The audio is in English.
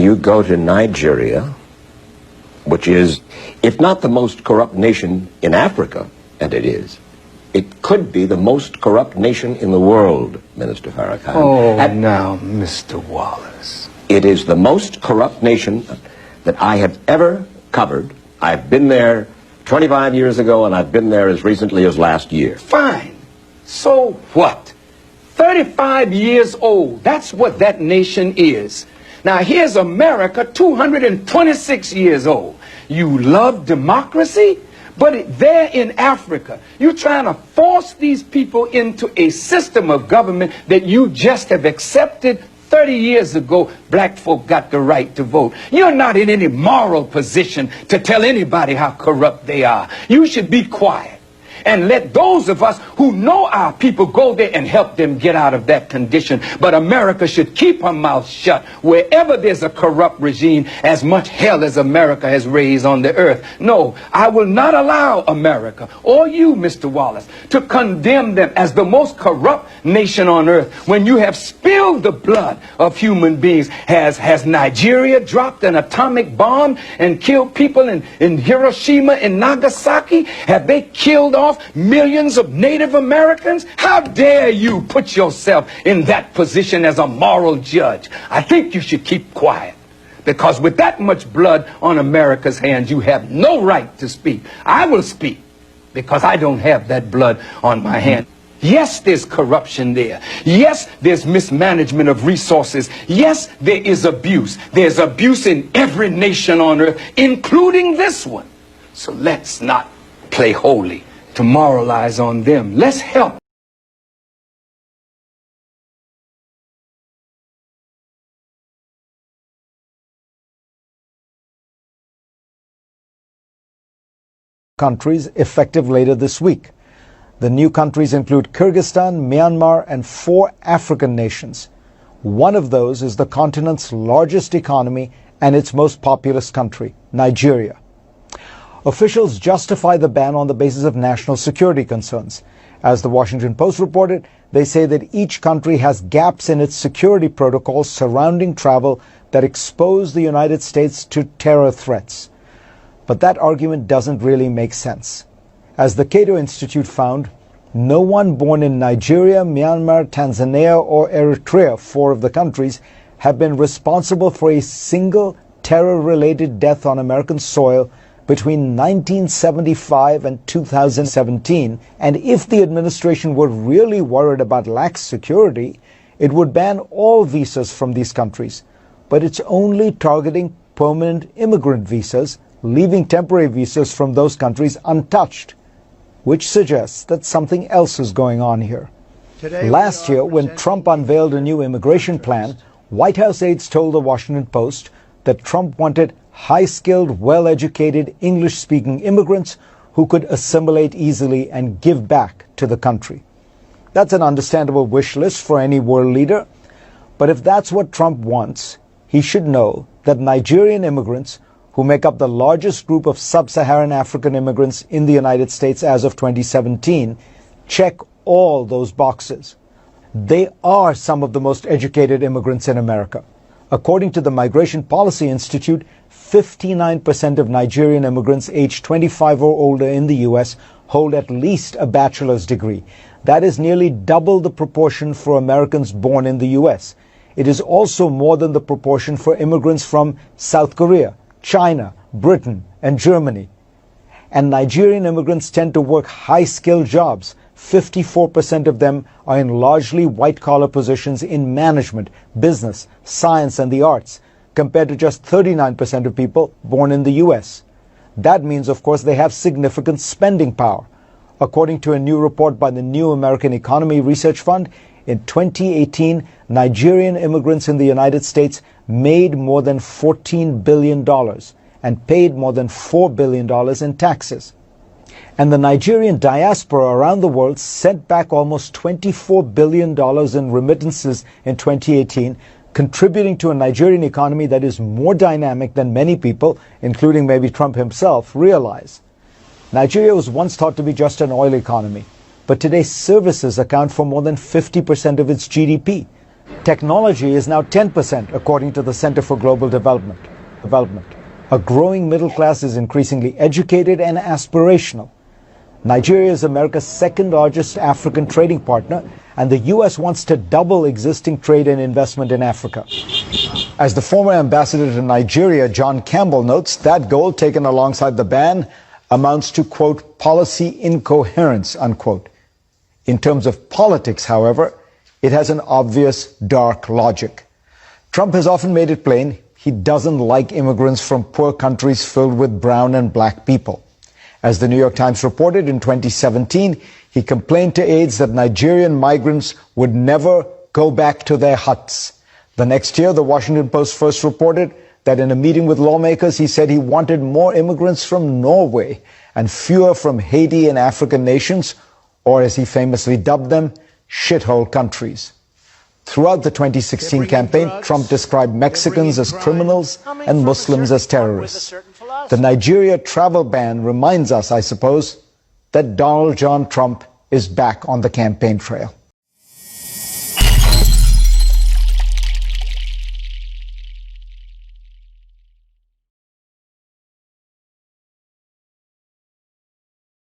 You go to Nigeria, which is, if not the most corrupt nation in Africa, and it is, it could be the most corrupt nation in the world, Minister Farrakhan. Oh, now, Mr. Wallace. It is the most corrupt nation that I have ever covered. I've been there 25 years ago, and I've been there as recently as last year. Fine. So what? 35 years old. That's what that nation is. Now, here's America, 226 years old. You love democracy, but there in Africa, you're trying to force these people into a system of government that you just have accepted. 30 years ago, black folk got the right to vote. You're not in any moral position to tell anybody how corrupt they are. You should be quiet and let those of us who know our people go there and help them get out of that condition. But America should keep her mouth shut wherever there's a corrupt regime, as much hell as America has raised on the earth. No, I will not allow America, or you, Mr. Wallace, to condemn them as the most corrupt nation on earth when you have spilled the blood of human beings. Has Nigeria dropped an atomic bomb and killed people in Hiroshima and Nagasaki? Have they killed off millions of Native Americans? How dare you put yourself in that position as a moral judge? I think you should keep quiet, because with that much blood on America's hands, you have no right to speak. I will speak because I don't have that blood on my hands. Yes, there's corruption there. Yes, there's mismanagement of resources. Yes, there is abuse. There's abuse in every nation on earth, including this one. So let's not play holy to moralize on them. Let's help. Countries effective later this week. The new countries include Kyrgyzstan, Myanmar, and 4 African nations. One of those is the continent's largest economy and its most populous country, Nigeria. Officials justify the ban on the basis of national security concerns. As the Washington Post reported, they say that each country has gaps in its security protocols surrounding travel that expose the United States to terror threats. But that argument doesn't really make sense. As the Cato Institute found, no one born in Nigeria, Myanmar, Tanzania, or Eritrea, 4 of the countries, have been responsible for a single terror-related death on American soil between 1975 and 2017, and if the administration were really worried about lax security, it would ban all visas from these countries. But it's only targeting permanent immigrant visas, leaving temporary visas from those countries untouched, which suggests that something else is going on here. Last year, when Trump unveiled a new immigration plan, White House aides told the Washington Post that Trump wanted high-skilled, well-educated, English-speaking immigrants who could assimilate easily and give back to the country. That's an understandable wish list for any world leader. But if that's what Trump wants, he should know that Nigerian immigrants, who make up the largest group of sub-Saharan African immigrants in the United States as of 2017, check all those boxes. They are some of the most educated immigrants in America. According to the Migration Policy Institute, 59% of Nigerian immigrants aged 25 or older in the U.S. hold at least a bachelor's degree. That is nearly double the proportion for Americans born in the U.S. It is also more than the proportion for immigrants from South Korea, China, Britain, and Germany. And Nigerian immigrants tend to work high-skilled jobs. 54% of them are in largely white-collar positions in management, business, science, and the arts, compared to just 39% of people born in the U.S. That means, of course, they have significant spending power. According to a new report by the New American Economy Research Fund, in 2018, Nigerian immigrants in the United States made more than $14 billion and paid more than $4 billion in taxes. And the Nigerian diaspora around the world sent back almost $24 billion in remittances in 2018, contributing to a Nigerian economy that is more dynamic than many people, including maybe Trump himself, realize. Nigeria was once thought to be just an oil economy, but today services account for more than 50% of its GDP. Technology is now 10%, according to the Center for Global Development. A growing middle class is increasingly educated and aspirational. Nigeria is America's second largest African trading partner, and the U.S. wants to double existing trade and investment in Africa. As the former ambassador to Nigeria, John Campbell, notes, that goal, taken alongside the ban, amounts to, quote, policy incoherence, unquote. In terms of politics, however, it has an obvious dark logic. Trump has often made it plain he doesn't like immigrants from poor countries filled with brown and black people. As the New York Times reported in 2017, he complained to aides that Nigerian migrants would never go back to their huts. The next year, the Washington Post first reported that in a meeting with lawmakers, he said he wanted more immigrants from Norway and fewer from Haiti and African nations, or as he famously dubbed them, shithole countries. Throughout the 2016 campaign, Trump described Mexicans as criminals and Muslims as terrorists. The Nigeria travel ban reminds us, I suppose, that Donald John Trump is back on the campaign trail.